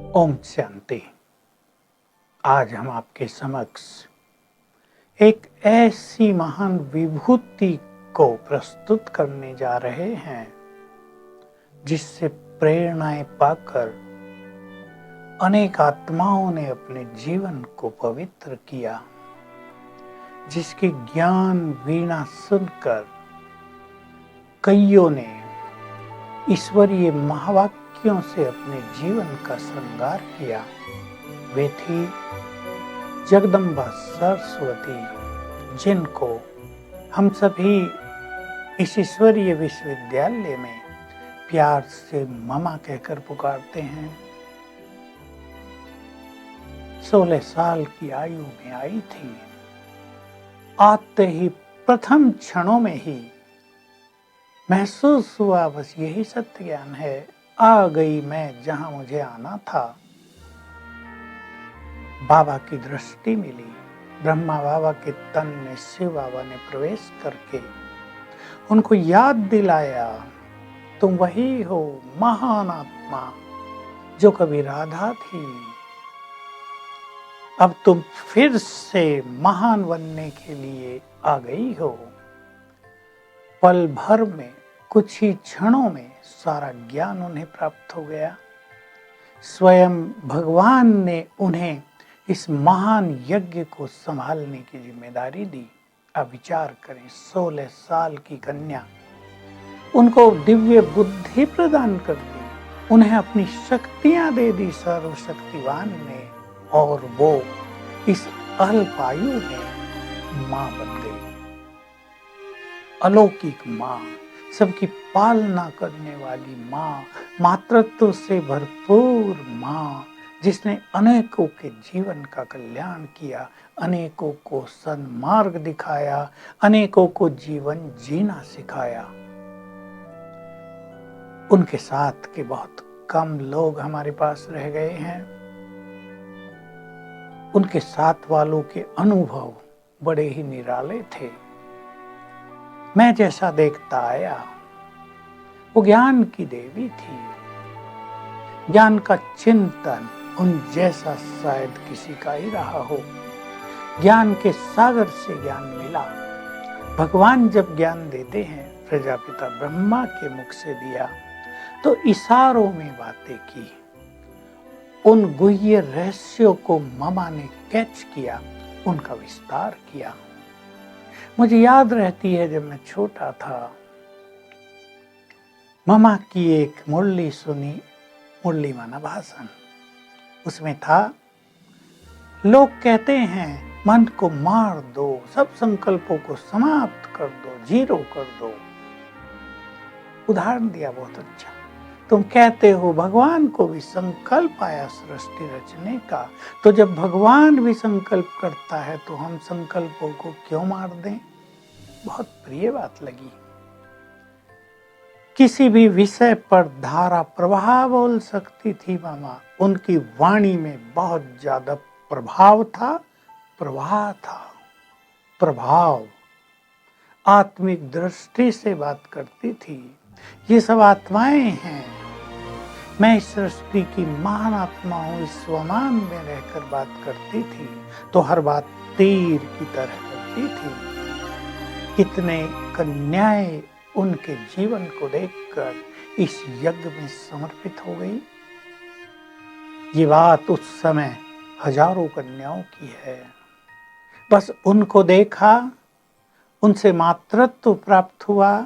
ओम शांति। आज हम आपके समक्ष एक ऐसी महान विभूति को प्रस्तुत करने जा रहे हैं जिससे प्रेरणाएं पाकर अनेक आत्माओं ने अपने जीवन को पवित्र किया, जिसकी ज्ञान वीणा सुनकर कईयों ने ईश्वरीय महावाक्यों से अपने जीवन का श्रृंगार किया। वे थी जगदम्बा सरस्वती, जिनको हम सभी इस ईश्वरीय विश्वविद्यालय में प्यार से ममा कहकर पुकारते हैं। 16 साल की आयु में आई थी। आते ही प्रथम क्षणों में ही महसूस हुआ बस यही सत्य ज्ञान है, आ गई मैं जहां मुझे आना था। बाबा की दृष्टि मिली। ब्रह्मा बाबा के तन में शिव बाबा ने प्रवेश करके उनको याद दिलाया, तुम वही हो महान आत्मा जो कभी राधा थी। अब तुम फिर से महान बनने के लिए आ गई हो। पल भर में, कुछ ही क्षणों में सारा ज्ञान उन्हें प्राप्त हो गया। स्वयं भगवान ने उन्हें इस महान यज्ञ को संभालने की जिम्मेदारी दी। अब विचार करें, 16 साल की कन्या, उनको दिव्य बुद्धि प्रदान कर दी, उन्हें अपनी शक्तियां दे दी सर्वशक्तिवान ने, और वो इस अल्पायु में मां बन गई। अलौकिक मां, सबकी पालना करने वाली मां, मातृत्व से भरपूर मां, जिसने अनेकों के जीवन का कल्याण किया, अनेकों को सन्मार्ग दिखाया, अनेकों को जीवन जीना सिखाया। उनके साथ के बहुत कम लोग हमारे पास रह गए हैं। उनके साथ वालों के अनुभव बड़े ही निराले थे। मैं जैसा देखता आया, वो ज्ञान की देवी थी। ज्ञान का चिंतन उन जैसा शायद किसी का ही रहा हो। ज्ञान के सागर से ज्ञान मिला। भगवान जब ज्ञान देते हैं, प्रजापिता ब्रह्मा के मुख से दिया, तो इशारों में बातें की। उन गुह्य रहस्यों को ममा ने कैच किया, उनका विस्तार किया। मुझे याद रहती है, जब मैं छोटा था, ममा की एक मुरली सुनी, मुरली माना भाषण। उसमें था, लोग कहते हैं मन को मार दो, सब संकल्पों को समाप्त कर दो, जीरो कर दो। उदाहरण दिया बहुत अच्छा। तुम कहते हो भगवान को भी संकल्प आया सृष्टि रचने का, तो जब भगवान भी संकल्प करता है तो हम संकल्पों को क्यों मार दें? बहुत प्रिय बात लगी। किसी भी विषय पर धारा प्रवाह बोल सकती थी मामा। उनकी वाणी में बहुत ज्यादा प्रभाव था, प्रवाह था, प्रभाव। आत्मिक दृष्टि से बात करती थी। ये सब आत्माएं हैं। मैं इस सृष्टि की महान आत्मा हूं, इस स्वमान में रहकर बात करती थी तो हर बात तीर की तरह लगती थी। कितने कन्याएं उनके जीवन को देखकर इस यज्ञ में समर्पित हो गई। ये बात उस समय हजारों कन्याओं की है। बस उनको देखा, उनसे मातृत्व प्राप्त हुआ,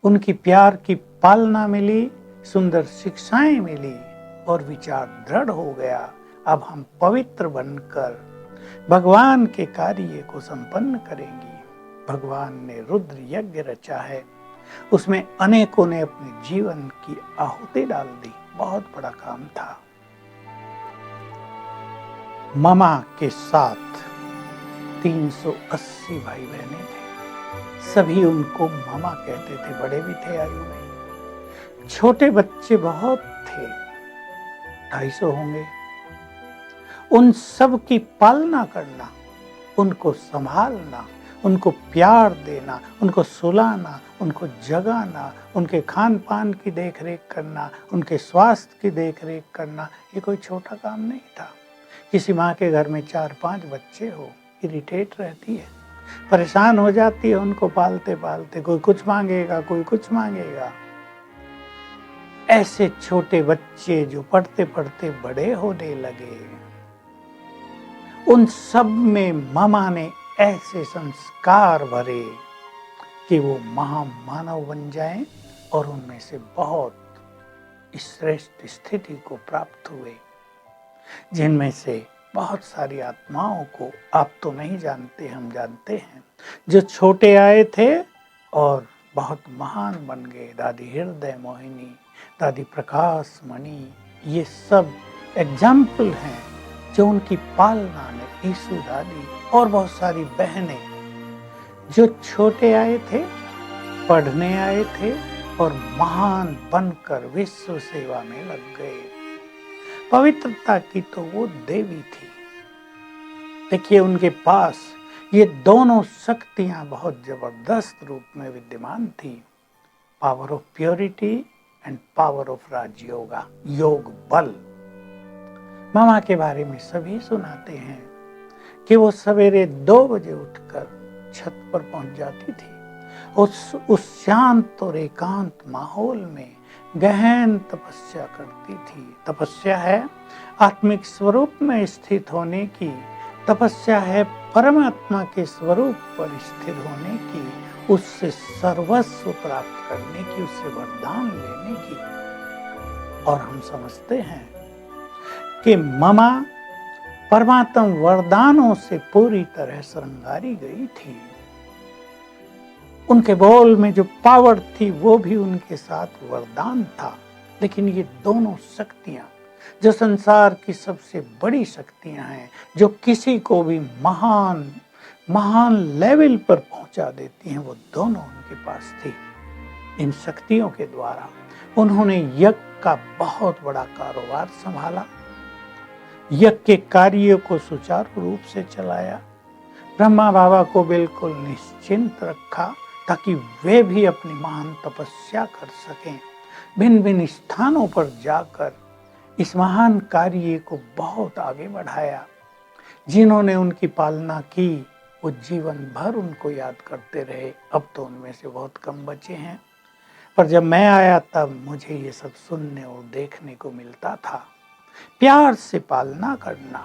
उनकी प्यार की पालना मिली, सुंदर शिक्षाएं मिली और विचार दृढ़ हो गया। अब हम पवित्र बनकर भगवान के कार्य को संपन्न करेंगी। भगवान ने रुद्र यज्ञ रचा है, उसमें अनेकों ने अपने जीवन की आहुति डाल दी। बहुत बड़ा काम था। ममा के साथ 380 भाई बहनें थे। सभी उनको ममा कहते थे। बड़े भी थे आयु में, छोटे बच्चे बहुत थे, 250 होंगे। उन सब की पालना करना, उनको संभालना, उनको प्यार देना, उनको सुलाना, उनको जगाना, उनके खान पान की देख रेख करना, उनके स्वास्थ्य की देख रेख करना, ये कोई छोटा काम नहीं था। किसी माँ के घर में 4-5 बच्चे हो, इरिटेट रहती है, परेशान हो जाती है उनको पालते पालते, कोई कुछ मांगेगा, कोई कुछ मांगेगा। ऐसे छोटे बच्चे जो पढ़ते पढ़ते बड़े होने लगे, उन सब में मामा ने ऐसे संस्कार भरे कि वो महामानव बन जाएं और उनमें से बहुत श्रेष्ठ स्थिति को प्राप्त हुए, जिनमें से बहुत सारी आत्माओं को आप तो नहीं जानते, हम जानते हैं, जो छोटे आए थे और बहुत महान बन गए। दादी हृदय मोहिनी, दादी प्रकाश मणि, ये सब एग्जाम्पल हैं जो उनकी पालना में ईसु दादी और बहुत सारी बहनें जो छोटे आए थे, पढ़ने आए थे और महान बनकर विश्व सेवा में लग गए। पवित्रता की तो वो देवी थी। देखिए उनके पास ये दोनों शक्तियां बहुत जबरदस्त रूप में विद्यमान थी, power of purity and power of Rajyoga, योग बल। मामा के बारे में सभी सुनाते हैं कि वो सवेरे 2 बजे उठकर छत पर पहुंच जाती थी। उस शांत और एकांत माहौल में गहन तपस्या करती थी। तपस्या है आत्मिक स्वरूप में स्थित होने की, तपस्या है परमात्मा के स्वरूप पर स्थिर होने की, उससे सर्वस्व प्राप्त करने की, उससे वरदान लेने की। और हम समझते हैं कि मामा परमात्मा वरदानों से पूरी तरह श्रृंगारी गई थी। उनके बोल में जो पावर थी वो भी उनके साथ वरदान था। लेकिन ये दोनों शक्तियां जो संसार की सबसे बड़ी शक्तियां हैं, जो किसी को भी महान लेवल पर पहुंचा देती हैं, वो दोनों उनके पास थी। इन शक्तियों के द्वारा उन्होंने यज्ञ का बहुत बड़ा कारोबार संभाला, यज्ञ के कार्य को सुचारू रूप से चलाया, ब्रह्मा बाबा को बिल्कुल निश्चिंत रखा ताकि वे भी अपनी महान तपस्या कर सकें। भिन्न भिन्न स्थानों पर जाकर इस महान कार्य को बहुत आगे बढ़ाया। जिन्होंने उनकी पालना की वो जीवन भर उनको याद करते रहे। अब तो उनमें से बहुत कम बचे हैं, पर जब मैं आया तब मुझे ये सब सुनने और देखने को मिलता था। प्यार से पालना करना,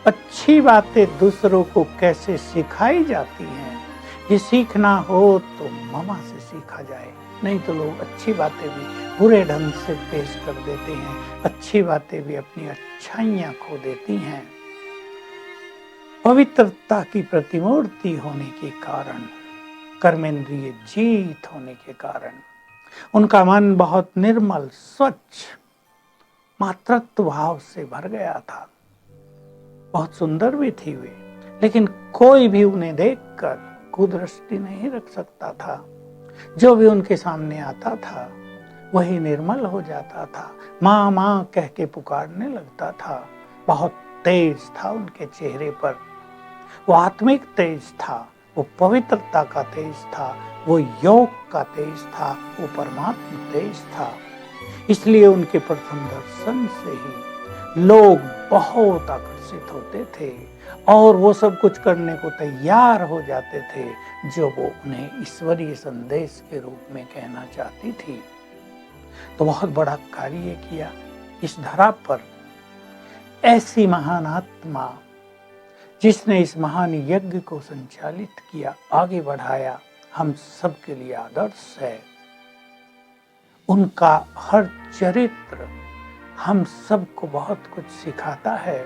अच्छी बातें दूसरों को कैसे सिखाई जाती हैं, ये सीखना हो तो मामा से सीखा जाए। नहीं तो लोग अच्छी बातें भी बुरे ढंग से पेश कर देते हैं, अच्छी बातें भी अपनी अच्छाइयां खो देती हैं। पवित्रता की प्रतिमूर्ति होने के कारण, कर्मेंद्रिय जीत होने के कारण उनका मन बहुत निर्मल, स्वच्छ, मातृत्व भाव से भर गया था। बहुत सुंदर भी थी वे, लेकिन कोई भी उन्हें देखकर कुदृष्टि नहीं रख सकता था। जो भी उनके सामने आता था वही निर्मल हो जाता था, माँ माँ कह के पुकारने लगता था। बहुत तेज था उनके चेहरे पर, वो आत्मिक तेज था, वो पवित्रता का तेज था, वो योग का तेज था, वो परमात्मा तेज था। इसलिए उनके प्रथम दर्शन से ही लोग बहुत आकर्षित होते थे और वो सब कुछ करने को तैयार हो जाते थे जो वो उन्हें ईश्वरीय संदेश के रूप में कहना चाहती थी। तो बहुत बड़ा कार्य किया इस धरा पर। ऐसी महान आत्मा जिसने इस महान यज्ञ को संचालित किया, आगे बढ़ाया, हम सबके लिए आदर्श है। उनका हर चरित्र हम सबको बहुत कुछ सिखाता है।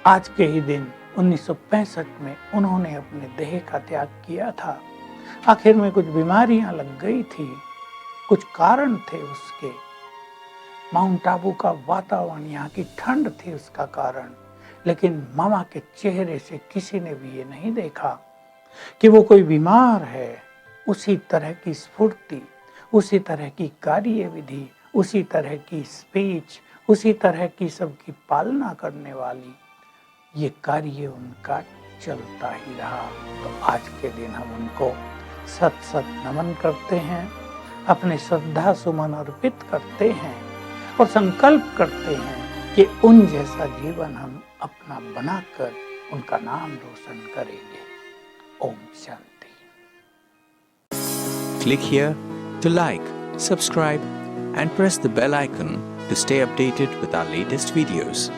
आज के ही दिन 1965 में उन्होंने अपने देह का त्याग किया था। आखिर में कुछ बीमारियां लग गई थी, कुछ कारण थे उसके। माउंट आबू का वातावरण, यहाँ की ठंड थी उसका कारण। लेकिन मामा के चेहरे से किसी ने भी ये नहीं देखा कि वो कोई बीमार है। उसी तरह की स्फूर्ति, उसी तरह की कार्यविधि, उसी तरह की स्पीच, उसी तरह की सबकी पालना करने वाली ये कार्य उनका चलता ही रहा। तो आज के दिन हम उनको सत सत नमन करते हैं, अपने श्रद्धा सुमन अर्पित करते हैं और संकल्प करते हैं कि उन जैसा जीवन हम अपना बनाकर उनका नाम रोशन करेंगे। Om Shanti. Click here to like, subscribe and press the bell icon to stay updated with our latest videos.